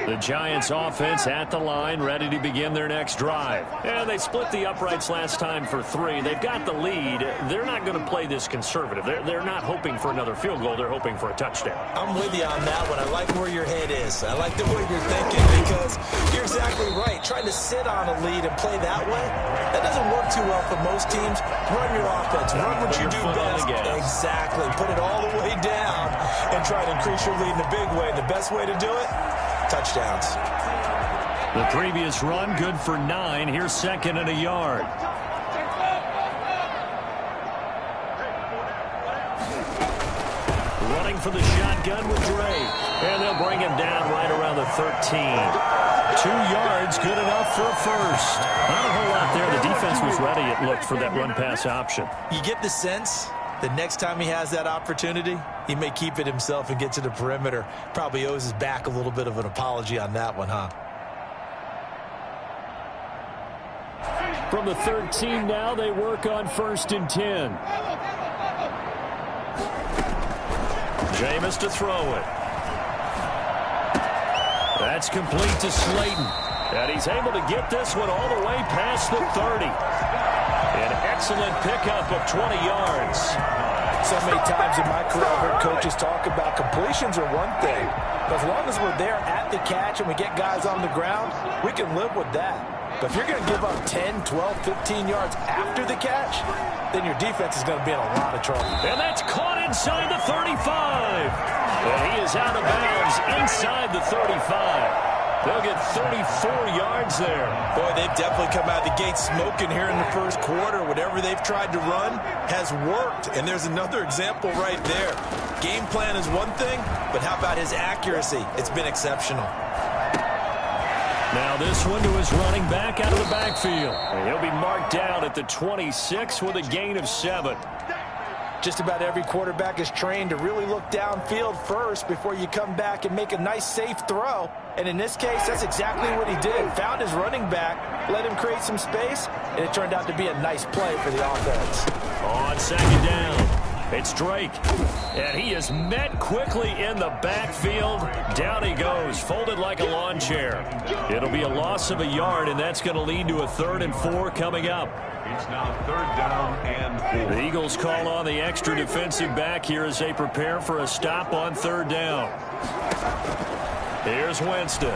The Giants offense at the line, ready to begin their next drive. And they split the uprights last time for 3. They've got the lead. They're not going to play this conservative. They're not hoping for another field goal. They're hoping for a touchdown. I'm with you on that one. I like where your head is. I like the way you're thinking because you're exactly right. Trying to sit on a lead and play that way, that doesn't work too well for most teams. Run your offense. Run what you do best. Exactly. Put it all the way down and try to increase your lead in a big way. The best way to do it? Touchdowns. The previous run, good for 9. Here's second and a yard. Running for the shotgun with Dre. And they'll bring him down right around the 13. 2 yards, good enough for a first. Not a whole lot there. The defense was ready, it looked, for that run-pass option. You get the sense the next time he has that opportunity, he may keep it himself and get to the perimeter. Probably owes his back a little bit of an apology on that one, huh? From the 13 now, they work on 1st and 10. Jameis to throw it. That's complete to Slayton. And he's able to get this one all the way past the 30. An excellent pickup of 20 yards. So many times in my career, I've heard coaches talk about completions are one thing. But as long as we're there at the catch and we get guys on the ground, we can live with that. But if you're going to give up 10, 12, 15 yards after the catch, then your defense is going to be in a lot of trouble. And that's caught inside the 35. And he is out of bounds inside the 35. They'll get 34 yards there. Boy, they've definitely come out of the gate smoking here in the first quarter. Whatever they've tried to run has worked. And there's another example right there. Game plan is one thing, but how about his accuracy? It's been exceptional. Now this one to his running back out of the backfield. And he'll be marked down at the 26 with a gain of 7. Just about every quarterback is trained to really look downfield first before you come back and make a nice, safe throw. And in this case, that's exactly what he did. Found his running back, let him create some space, and it turned out to be a nice play for the offense. On 2nd down, it's Drake. And he is met quickly in the backfield. Down he goes, folded like a lawn chair. It'll be a loss of a yard, and that's going to lead to a 3rd and 4 coming up. It's now 3rd down and 4. The Eagles call on the extra defensive back here as they prepare for a stop on 3rd down. Here's Winston.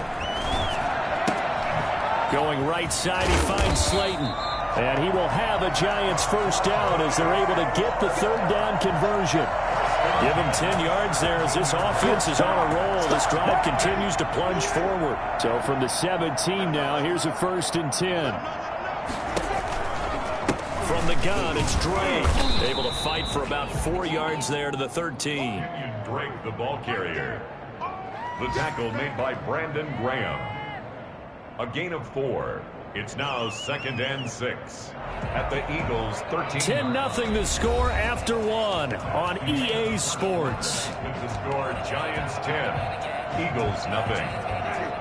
Going right side, he finds Slayton. And he will have a Giants 1st down as they're able to get the 3rd down conversion. Give him 10 yards there as this offense is on a roll. This drive continues to plunge forward. So from the 17 now, here's a 1st and 10. From the gun, it's Drake. Able to fight for about 4 yards there to the 13. Drake, the ball carrier. The tackle made by Brandon Graham. A gain of 4. It's now 2nd and 6. At the Eagles 13. 10-0 the score after 1 on EA Sports. With the score, Giants 10. Eagles nothing.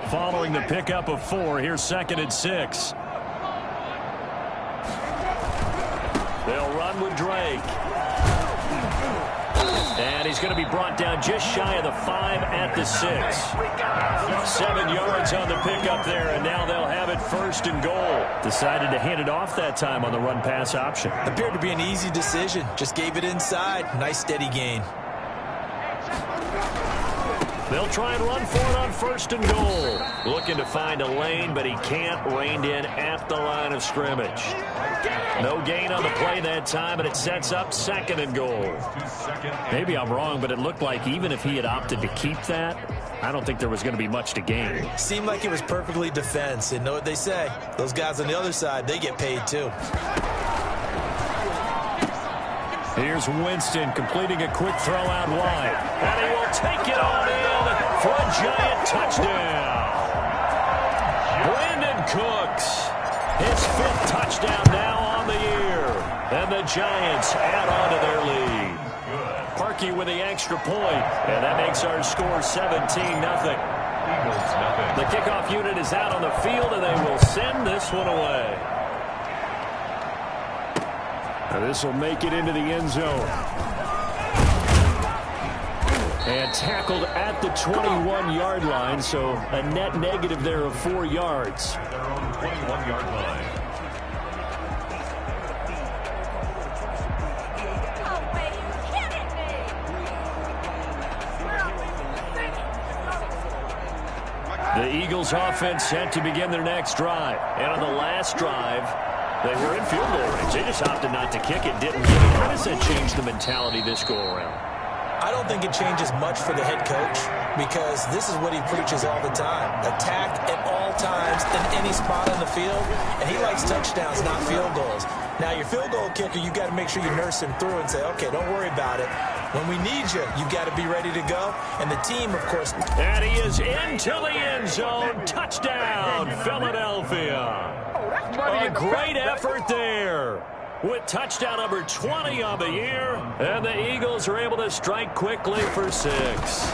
Following the pickup of 4, here's 2nd and 6. They'll run with Drake. And he's going to be brought down just shy of the 5 at the 6. 7 yards on the pickup there, and now they'll have it 1st and goal. Decided to hand it off that time on the run-pass option. Appeared to be an easy decision. Just gave it inside. Nice steady gain. They'll try and run for it on 1st and goal. Looking to find a lane, but he can't. Reined in at the line of scrimmage. No gain on the play that time, and it sets up 2nd and goal. Maybe I'm wrong, but it looked like even if he had opted to keep that, I don't think there was going to be much to gain. Seemed like it was perfectly defense. And know what they say? Those guys on the other side, they get paid too. Here's Winston completing a quick throw out wide. And he will take it on in for a Giant touchdown. Brandon Cooks, his 5th touchdown now on the year. And the Giants add on to their lead. Parkey with the extra point. And that makes our score 17-0. The kickoff unit is out on the field, and they will send this one away. Now this will make it into the end zone. And tackled at the 21-yard line, so a net negative there of 4 yards. At their own 21-yard line. The Eagles offense set to begin their next drive. And on the last drive, they were in field goal range. They just opted not to kick it, didn't get it. How does that change the mentality this go-around? I don't think it changes much for the head coach because this is what he preaches all the time. Attack at all times in any spot on the field, and he likes touchdowns, not field goals. Now, your field goal kicker, you got to make sure you nurse him through and say, okay, don't worry about it. When we need you, you got to be ready to go. And the team, of course. And he is into the end zone. Touchdown, Philadelphia. A great effort there. With touchdown number 20 on the year. And the Eagles are able to strike quickly for 6.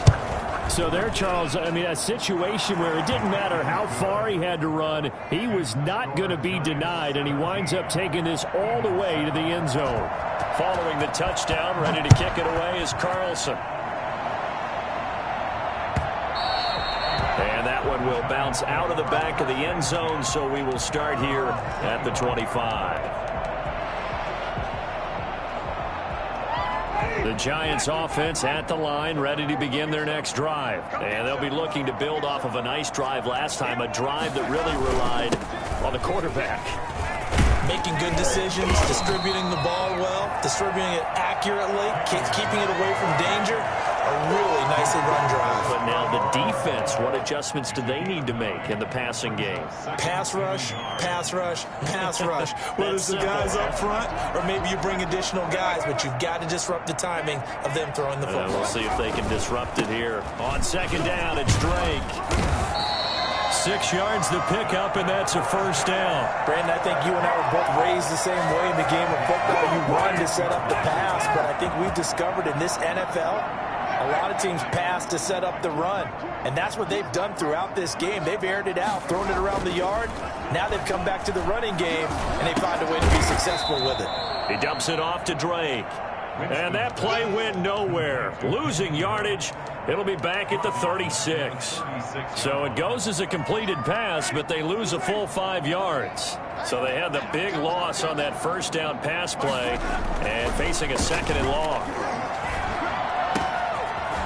So there, Charles, I mean, a situation where it didn't matter how far he had to run, he was not going to be denied, and he winds up taking this all the way to the end zone. Following the touchdown, ready to kick it away is Carlson. And that one will bounce out of the back of the end zone, so we will start here at the 25. The Giants offense at the line, ready to begin their next drive. And they'll be looking to build off of a nice drive last time, a drive that really relied on the quarterback. Making good decisions, distributing the ball well, distributing it accurately, keeping it away from danger. A really nicely run drive. But now the defense, what adjustments do they need to make in the passing game? Pass rush, pass rush, pass rush. Whether it's the guys up front or maybe you bring additional guys, but you've got to disrupt the timing of them throwing the football. We'll see if they can disrupt it here. On second down, it's Drake. 6 yards to pick up, and that's a first down. Brandon, I think you and I were both raised the same way in the game of football. You run to set up the pass, but I think we've discovered in this NFL, a lot of teams pass to set up the run, and that's what they've done throughout this game. They've aired it out, thrown it around the yard. Now they've come back to the running game, and they find a way to be successful with it. He dumps it off to Drake. And that play went nowhere. Losing yardage. It'll be back at the 36. So it goes as a completed pass, but they lose a full 5 yards. So they had the big loss on that first down pass play and facing a second and long.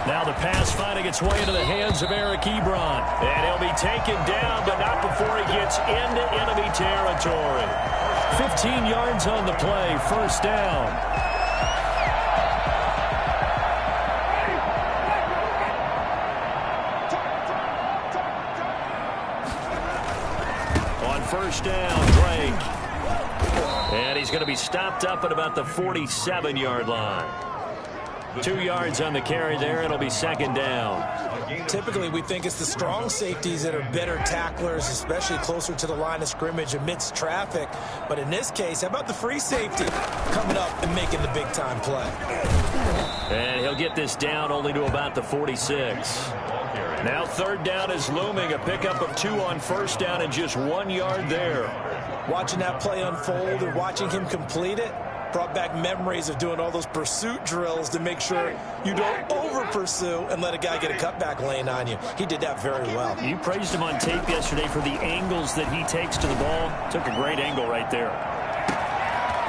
Now the pass finding its way into the hands of Eric Ebron. And he'll be taken down, but not before he gets into enemy territory. 15 yards on the play, first down. First down, Drake. And he's going to be stopped up at about the 47-yard line. 2 yards on the carry there. It'll be second down. Typically, we think it's the strong safeties that are better tacklers, especially closer to the line of scrimmage amidst traffic. But in this case, how about the free safety coming up and making the big-time play? And he'll get this down only to about the 46. Now third down is looming. A pickup of 2 on first down and just 1 yard there. Watching that play unfold and watching him complete it brought back memories of doing all those pursuit drills to make sure you don't over-pursue and let a guy get a cutback lane on you. He did that very well. You praised him on tape yesterday for the angles that he takes to the ball. Took a great angle right there.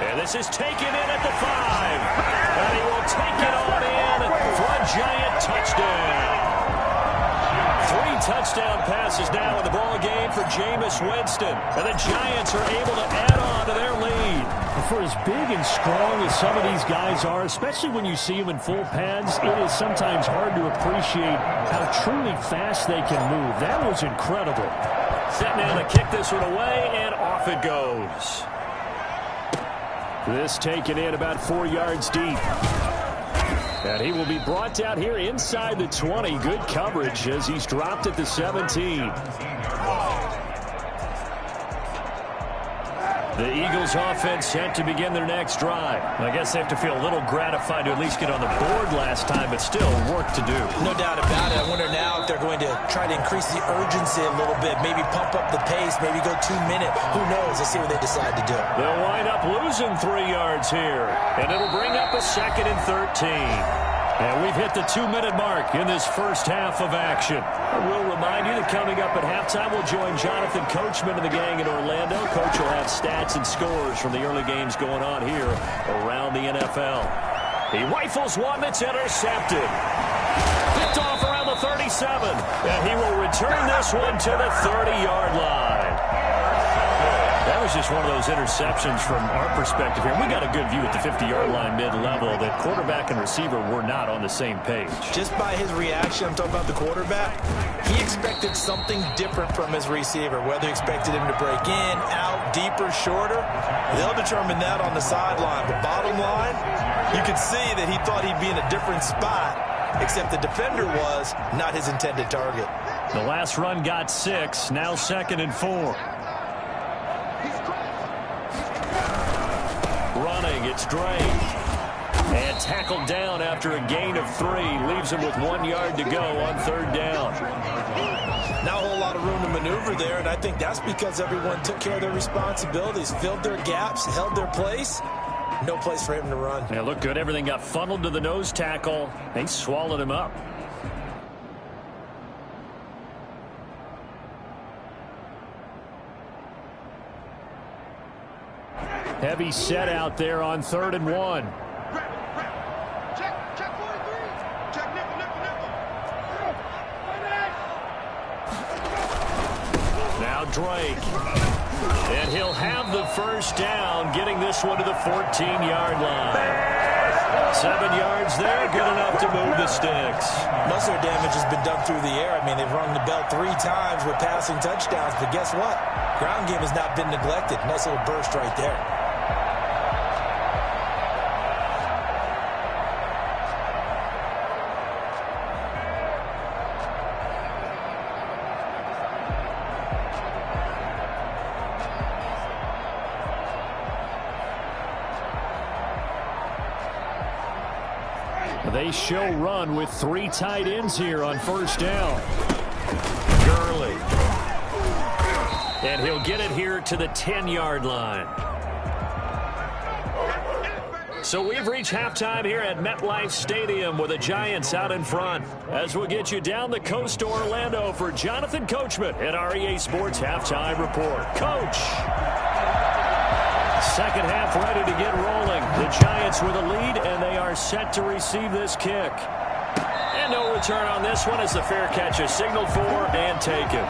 And this is taken in at the 5. And he will take it on in for a Giant touchdown. 3 touchdown passes now in the ball game for Jameis Winston. And the Giants are able to add on to their lead. For as big and strong as some of these guys are, especially when you see them in full pads, it is sometimes hard to appreciate how truly fast they can move. That was incredible. Setting down to kick this one away, and off it goes. This taken in about 4 yards deep. And he will be brought down here inside the 20. Good coverage as he's dropped at the 17. The Eagles offense set to begin their next drive. I guess they have to feel a little gratified to at least get on the board last time, but still work to do. No doubt about it. I wonder now if they're going to try to increase the urgency a little bit, maybe pump up the pace, maybe go 2 minute. Who knows? Let's see what they decide to do. They'll wind up losing 3 yards here, and it'll bring up a 2nd and 13. And we've hit the 2-minute mark in this first half of action. We'll remind you that coming up at halftime, we'll join Jonathan Coachman and the gang in Orlando. Coach will have stats and scores from the early games going on here around the NFL. He rifles one that's intercepted. Picked off around the 37. And he will return this one to the 30-yard line. That was just one of those interceptions from our perspective here. We got a good view at the 50-yard line mid-level that quarterback and receiver were not on the same page. Just by his reaction, I'm talking about the quarterback, he expected something different from his receiver, whether he expected him to break in, out, deeper, shorter. They'll determine that on the sideline. But bottom line, you could see that he thought he'd be in a different spot, except the defender was not his intended target. The last run got 6, now 2nd and 4. Running, it's Drake. And tackled down after a gain of 3. Leaves him with 1 yard to go on 3rd down. Not a whole lot of room to maneuver there, and I think that's because everyone took care of their responsibilities, filled their gaps, held their place. No place for him to run. Yeah, looked good. Everything got funneled to the nose tackle. They swallowed him up. Heavy set out there on 3rd and 1. Now Drake. And he'll have the first down, getting this one to the 14-yard line. 7 yards there, good enough to move the sticks. Most of their damage has been done through the air. I mean, they've rung the bell 3 times with passing touchdowns, but guess what? Ground game has not been neglected. Nice little burst right there. They show run with 3 tight ends here on 1st down. Gurley. And he'll get it here to the 10-yard line. So we've reached halftime here at MetLife Stadium with the Giants out in front. As we'll get you down the coast to Orlando for Jonathan Coachman at our EA Sports Halftime Report. Coach! Second half ready to get rolling. The Giants with a lead, and they are set to receive this kick. And no return on this one as the fair catch is signaled for and taken.